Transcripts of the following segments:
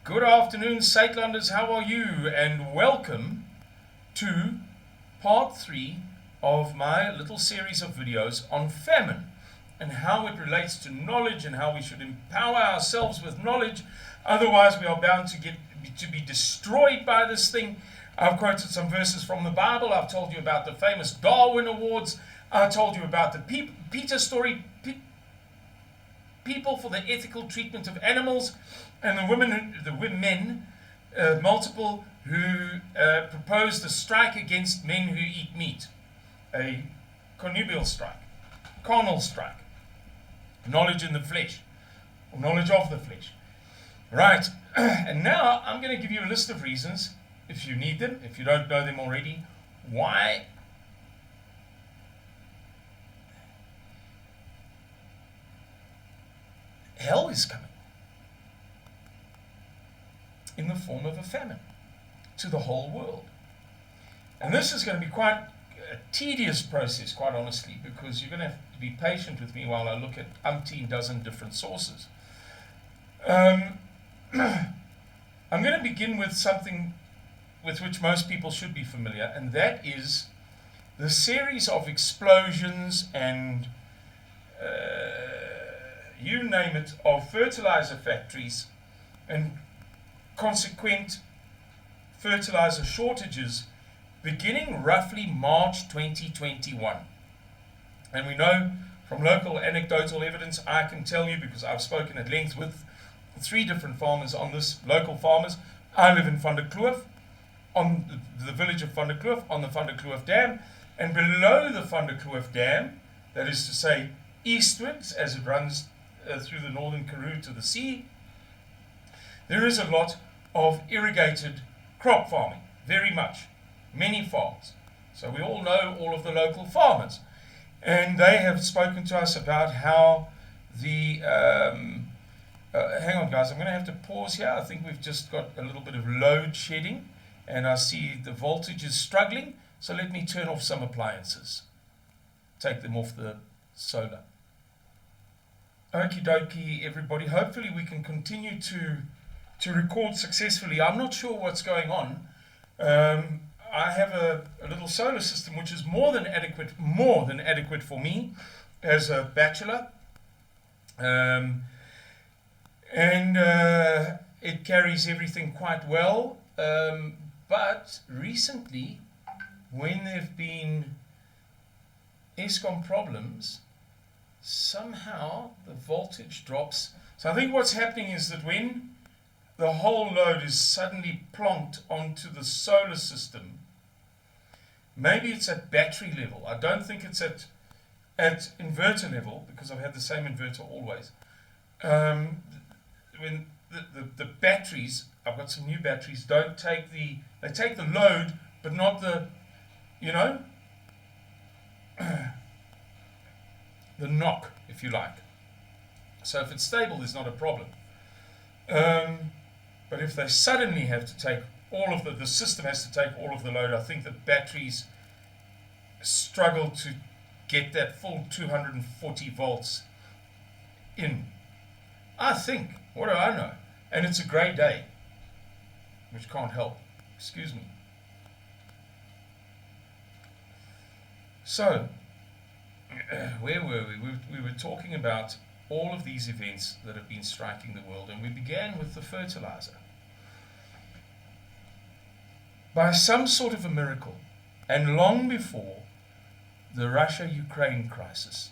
Good afternoon, Saitlanders. How are you? And welcome to part 3 of my little series of videos on famine and how it relates to knowledge and how we should empower ourselves with knowledge. Otherwise, we are bound to be destroyed by this thing. I've quoted some verses from the Bible. I've told you about the famous Darwin Awards. I told you about the Peter story, people for the ethical treatment of animals, and the women, multiple, who proposed a strike against men who eat meat, a connubial strike, carnal strike, knowledge in the flesh, or knowledge of the flesh. Right, and now I'm going to give you a list of reasons, if you need them, if you don't know them already, why hell is coming in the form of a famine to the whole world. And this is going to be quite a tedious process, quite honestly, because you're going to have to be patient with me while I look at umpteen dozen different sources. I'm going to begin with something with which most people should be familiar, and that is the series of explosions and you name it, of fertilizer factories and consequent fertilizer shortages beginning roughly March 2021. And we know from local anecdotal evidence, I can tell you because I've spoken at length with 3 different farmers on this, local farmers. I live in Van der Kloof, on the village of Van der Kloof, on the Van der Kloof Dam, and below the Van der Kloof Dam, that is to say eastwards as it runs through the northern Karoo to the sea, there is a lot of irrigated crop farming, very much, many farms. So we all know all of the local farmers, and they have spoken to us about how the hang on guys, I'm going to have to pause here. I think we've just got a little bit of load shedding and I see the voltage is struggling, so let me turn off some appliances, take them off the solar. Okie dokie, everybody. Hopefully we can continue to record successfully. I'm not sure what's going on. I have a little solar system which is more than adequate for me as a bachelor. And it carries everything quite well. But recently, when there have been Eskom problems, somehow the voltage drops. So I think what's happening is that when the whole load is suddenly plonked onto the solar system, maybe it's at battery level. I don't think it's at inverter level, because I've had the same inverter always. When the batteries, I've got some new batteries, they take the load, but not the, the knock, if you like. So if it's stable, there's not a problem. But if they suddenly have to take all of the system has to take all of the load, I think the batteries struggle to get that full 240 volts in. I think, what do I know? And it's a grey day, which can't help. Excuse me. So, where were we? We were talking about all of these events that have been striking the world, and we began with the fertilizer. By some sort of a miracle, and long before the Russia-Ukraine crisis,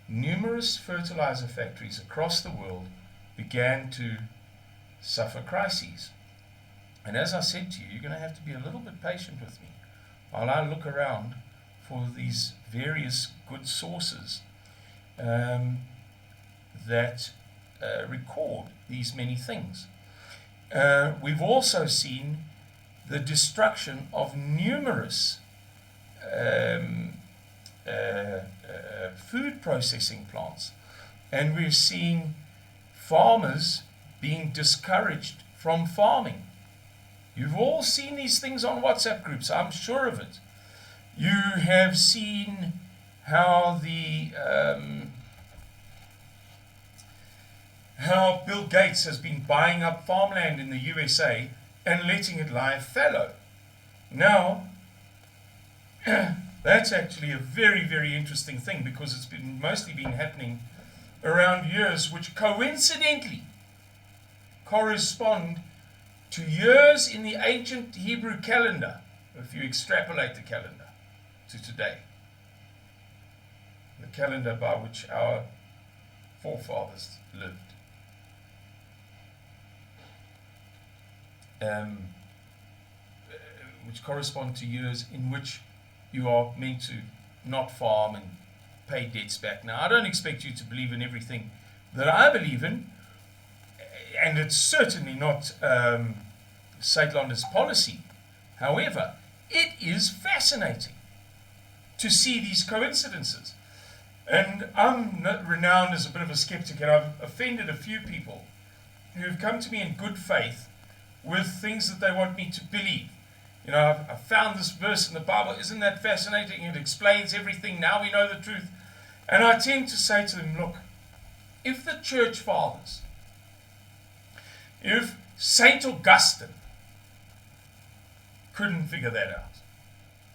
numerous fertilizer factories across the world began to suffer crises. And as I said to you, you're going to have to be a little bit patient with me while I look around for these various good sources that record these many things. We've also seen the destruction of numerous food processing plants, and we're seeing farmers being discouraged from farming. You've all seen these things on WhatsApp groups, I'm sure of it. You have seen how the how Bill Gates has been buying up farmland in the USA and letting it lie fallow. Now, that's actually a very, very interesting thing, because it's mostly been happening around years which coincidentally correspond to years in the ancient Hebrew calendar, if you extrapolate the calendar to today. The calendar by which our forefathers lived. Which correspond to years in which you are meant to not farm and pay debts back. Now, I don't expect you to believe in everything that I believe in, and it's certainly not Saitlander's policy. However, it is fascinating to see these coincidences. And I'm renowned as a bit of a skeptic, and I've offended a few people who've come to me in good faith with things that they want me to believe. You know, I've found this verse in the Bible. Isn't that fascinating? It explains everything. Now we know the truth. And I tend to say to them, look, if the church fathers, if St. Augustine couldn't figure that out,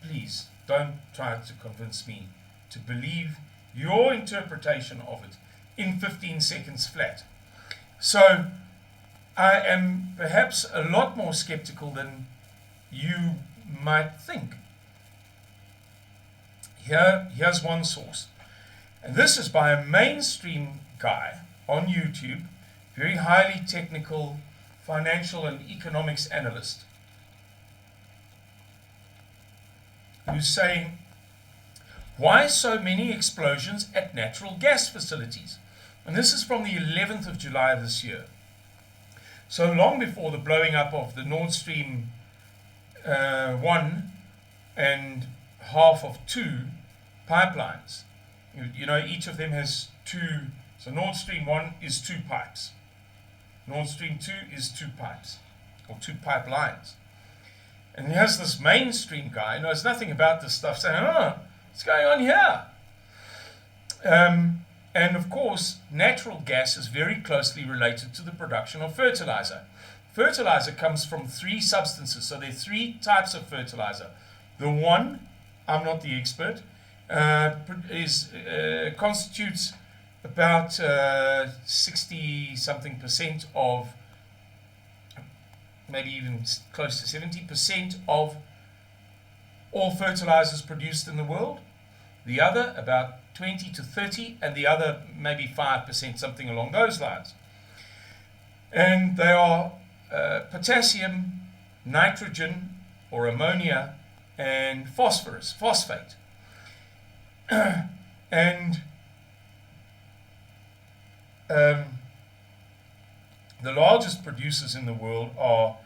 please don't try to convince me to believe your interpretation of it in 15 seconds flat. So I am perhaps a lot more skeptical than you might think. Here's one source. And this is by a mainstream guy on YouTube, very highly technical financial and economics analyst, who's saying, why so many explosions at natural gas facilities? And this is from the 11th of July of this year. So long before the blowing up of the Nord Stream 1 and half of 2 pipelines. You know, each of them has 2. So Nord Stream 1 is 2 pipes. Nord Stream 2 is 2 pipes, or 2 pipelines. And here's this mainstream guy who knows nothing about this stuff saying, what's going on here? And of course, natural gas is very closely related to the production of fertilizer. Fertilizer comes from 3 substances, so there are 3 types of fertilizer. The one, I'm not the expert, constitutes about 60-something% of, maybe even close to 70% of all fertilizers produced in the world. The other, about 20 to 30, and the other maybe 5%, something along those lines. And they are potassium, nitrogen or ammonia, and phosphate. And the largest producers in the world are,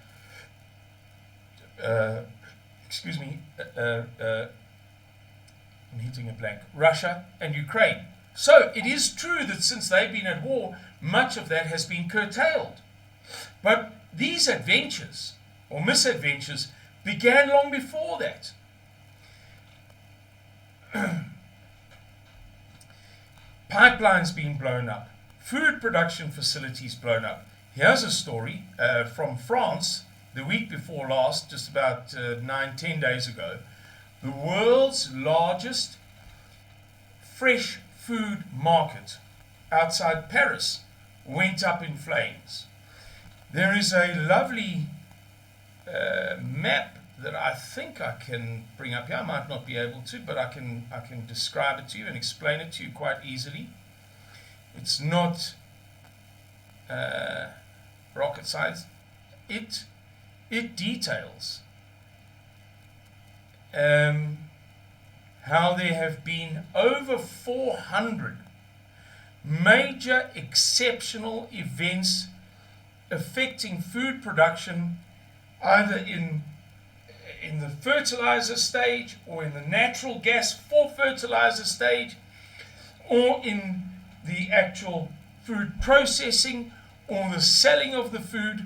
I'm hitting a blank, Russia and Ukraine. So it is true that since they've been at war, much of that has been curtailed. But these adventures, or misadventures, began long before that. Pipelines being blown up, food production facilities blown up. Here's a story from France the week before last, just about 9-10 days ago. The world's largest fresh food market outside Paris went up in flames. There is a lovely map that I think I can bring up here. I might not be able to, but I can describe it to you and explain it to you quite easily. It's not rocket science. It details how there have been over 400 major exceptional events affecting food production, either in the fertilizer stage, or in the natural gas for fertilizer stage, or in the actual food processing, or the selling of the food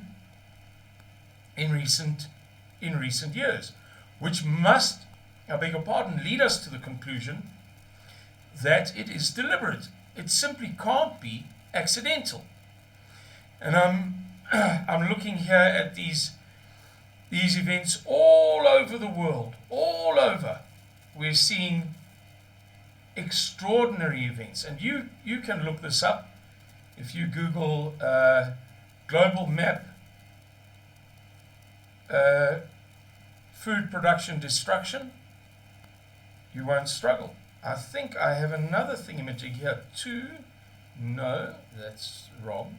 in recent years, which must, I beg your pardon, lead us to the conclusion that it is deliberate. It simply can't be accidental. And I'm looking here at these events all over the world, all over. We're seeing extraordinary events, and you can look this up if you Google global map food production destruction. You won't struggle. I think I have another thingamajig here too. No, that's wrong.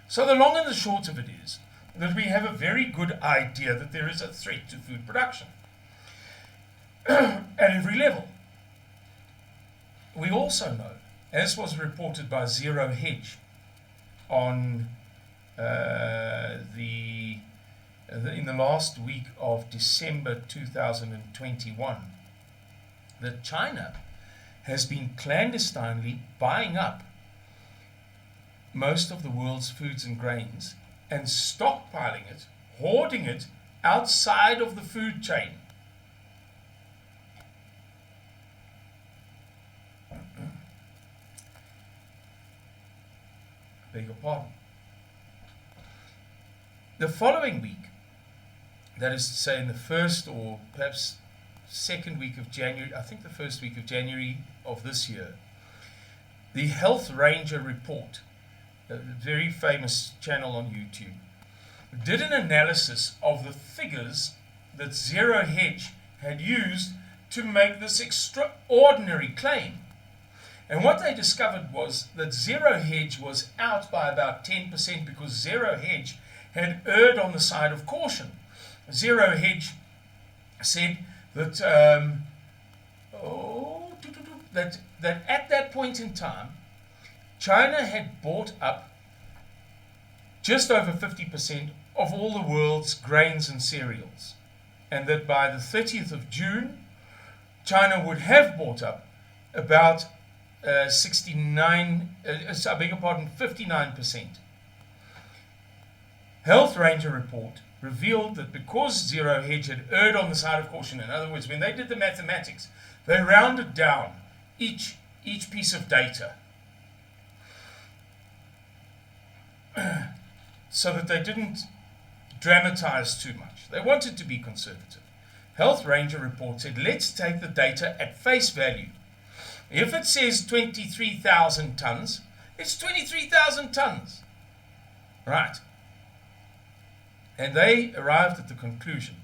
So the long and the short of it is that we have a very good idea that there is a threat to food production at every level. We also know, as was reported by Zero Hedge on in the last week of December 2021, that China has been clandestinely buying up most of the world's foods and grains and stockpiling it, hoarding it outside of the food chain. Beg your pardon. The following week, that is to say in the first or perhaps second week of January, I think the first week of January of this year, the Health Ranger Report, a very famous channel on YouTube, did an analysis of the figures that Zero Hedge had used to make this extraordinary claim. And what they discovered was that Zero Hedge was out by about 10% because Zero Hedge had erred on the side of caution. Zero Hedge said that that at that point in time, China had bought up just over 50% of all the world's grains and cereals, and that by the 30th of June, China would have bought up about 59%. Health Ranger Report revealed that because Zero Hedge had erred on the side of caution, in other words, when they did the mathematics, they rounded down each piece of data so that they didn't dramatize too much. They wanted to be conservative. Health Ranger Report said, let's take the data at face value. If it says 23,000 tons, it's 23,000 tons. Right. And they arrived at the conclusion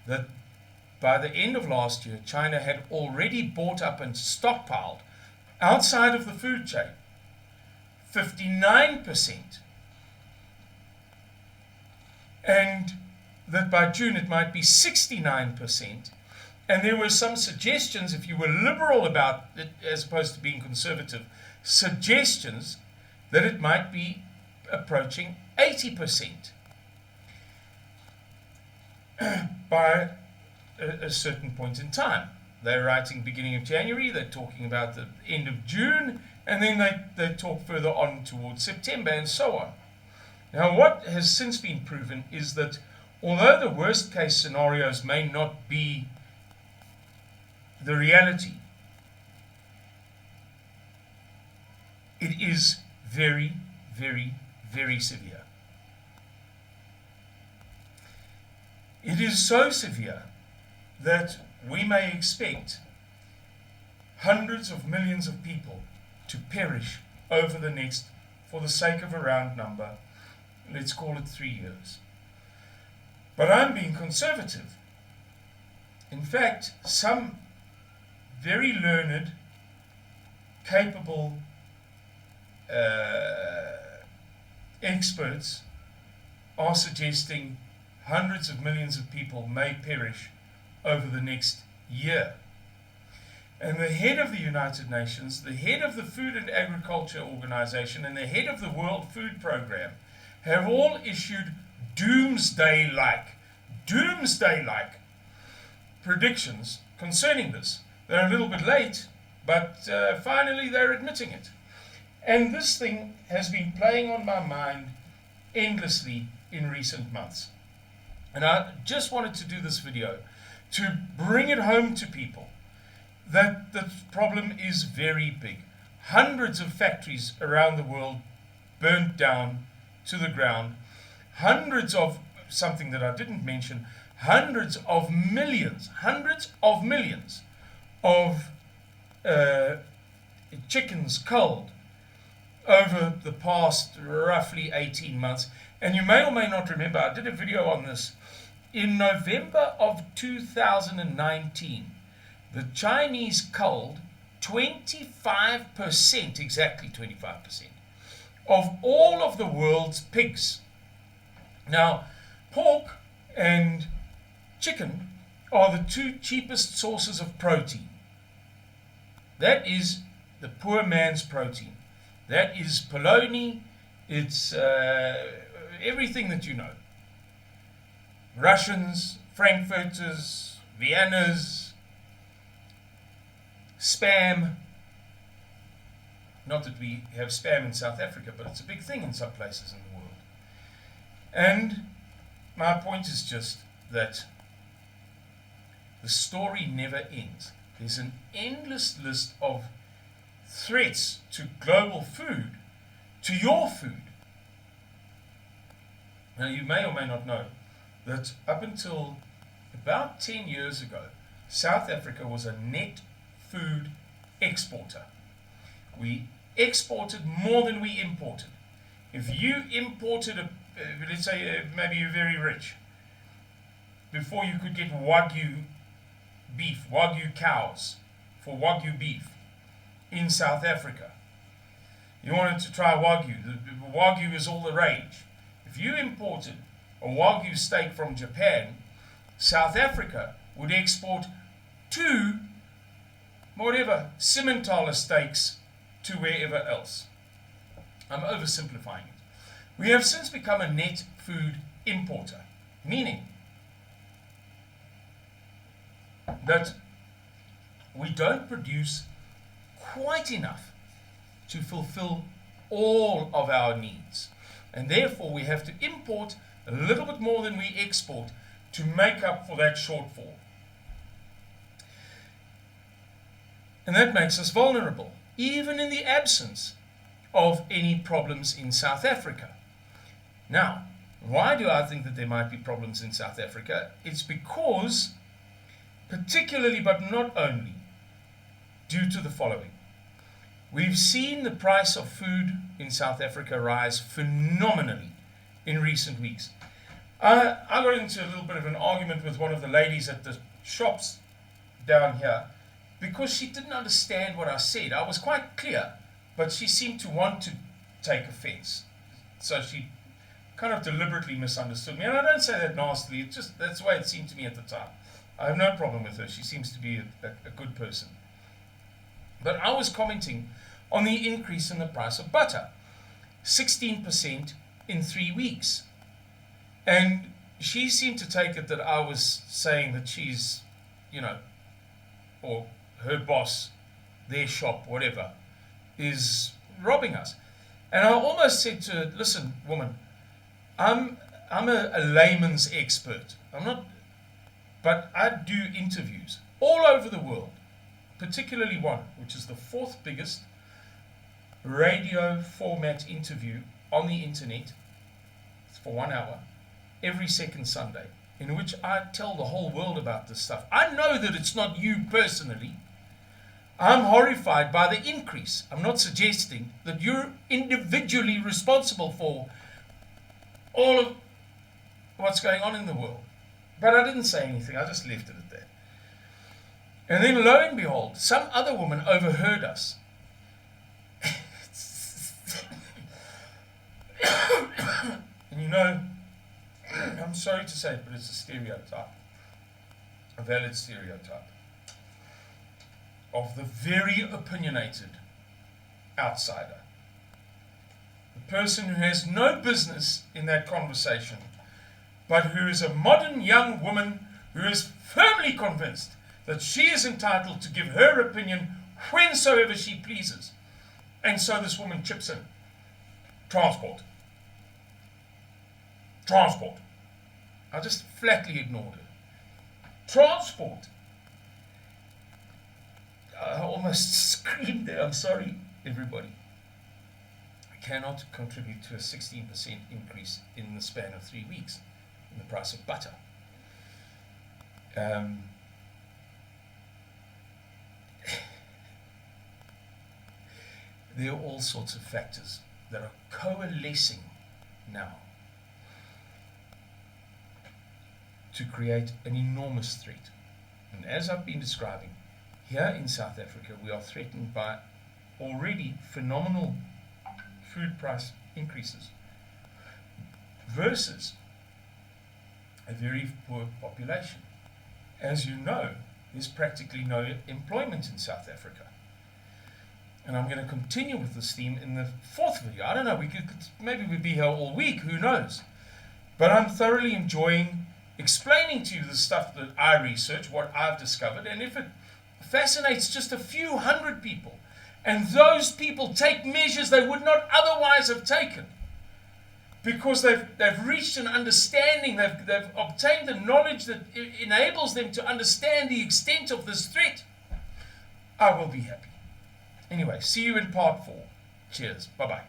that by the end of last year, China had already bought up and stockpiled outside of the food chain 59%. And that by June it might be 69%. And there were some suggestions, if you were liberal about it as opposed to being conservative, suggestions that it might be approaching 80% by a certain point in time. They're writing beginning of January, they're talking about the end of June, and then they talk further on towards September and so on. Now, what has since been proven is that although the worst case scenarios may not be the reality, it is very, very, very severe. It is so severe that we may expect hundreds of millions of people to perish over the next, for the sake of a round number, let's call it 3 years. But I'm being conservative. In fact, some very learned, capable experts are suggesting hundreds of millions of people may perish over the next year. And the head of the United Nations, the head of the Food and Agriculture Organization, and the head of the World Food Program have all issued doomsday-like predictions concerning this. They're a little bit late, but finally they're admitting it. And this thing has been playing on my mind endlessly in recent months. And I just wanted to do this video to bring it home to people that the problem is very big. Hundreds of factories around the world burnt down to the ground. Hundreds of, something that I didn't mention, hundreds of millions of chickens culled over the past roughly 18 months. And you may or may not remember, I did a video on this. In November of 2019, the Chinese culled 25%, exactly 25%, of all of the world's pigs. Now, pork and chicken are the two cheapest sources of protein. That is the poor man's protein. That is polony, it's everything that you know. Russians, Frankfurters, Viennas, spam. Not that we have spam in South Africa, but it's a big thing in some places in the world. And my point is just that the story never ends. There's an endless list of threats to global food, to your food. Now, you may or may not know that up until about 10 years ago, South Africa was a net food exporter. We exported more than we imported. If you imported, let's say maybe you're very rich, before you could get Wagyu beef, Wagyu cows for Wagyu beef in South Africa, you wanted to try Wagyu. The Wagyu is all the rage. If you imported a Wagyu steak from Japan, South Africa would export 2 whatever Simmentaler steaks to wherever else. I'm oversimplifying it. We have since become a net food importer, meaning that we don't produce quite enough to fulfill all of our needs. And therefore we have to import a little bit more than we export to make up for that shortfall. And that makes us vulnerable, even in the absence of any problems in South Africa. Now, why do I think that there might be problems in South Africa? It's because, particularly but not only, due to the following. We've seen the price of food in South Africa rise phenomenally in recent weeks. I got into a little bit of an argument with one of the ladies at the shops down here because she didn't understand what I said. I was quite clear, but she seemed to want to take offense. So she kind of deliberately misunderstood me. And I don't say that nastily, it's just that's the way it seemed to me at the time. I have no problem with her. She seems to be a good person. But I was commenting on the increase in the price of butter, 16% in 3 weeks. And she seemed to take it that I was saying that she's, or her boss, their shop, whatever, is robbing us. And I almost said to her, listen, woman, I'm a layman's expert. I'm not, but I do interviews all over the world, particularly one, which is the 4th biggest radio format interview on the internet. It's for 1 hour, every second Sunday, in which I tell the whole world about this stuff. I know that it's not you personally. I'm horrified by the increase. I'm not suggesting that you're individually responsible for all of what's going on in the world. But I didn't say anything. I just left it at that. And then lo and behold, some other woman overheard us. And I'm sorry to say it, but it's a stereotype. A valid stereotype. Of the very opinionated outsider. The person who has no business in that conversation, but who is a modern young woman who is firmly convinced that she is entitled to give her opinion whensoever she pleases. And so this woman chips in. Transport. I just flatly ignored her. Transport. I almost screamed there. I'm sorry, everybody. cannot contribute to a 16% increase in the span of 3 weeks in the price of butter. There are all sorts of factors that are coalescing now to create an enormous threat. And as I've been describing, here in South Africa we are threatened by already phenomenal food price increases versus a very poor population. As you know, there's practically no employment in South Africa. And I'm going to continue with this theme in the fourth video. I don't know, maybe we'll be here all week, who knows? But I'm thoroughly enjoying explaining to you the stuff that I research, what I've discovered, and if it fascinates just a few hundred people, and those people take measures they would not otherwise have taken, because they've reached an understanding, they've obtained the knowledge that enables them to understand the extent of this threat, I will be happy. Anyway, see you in part 4. Cheers. Bye-bye.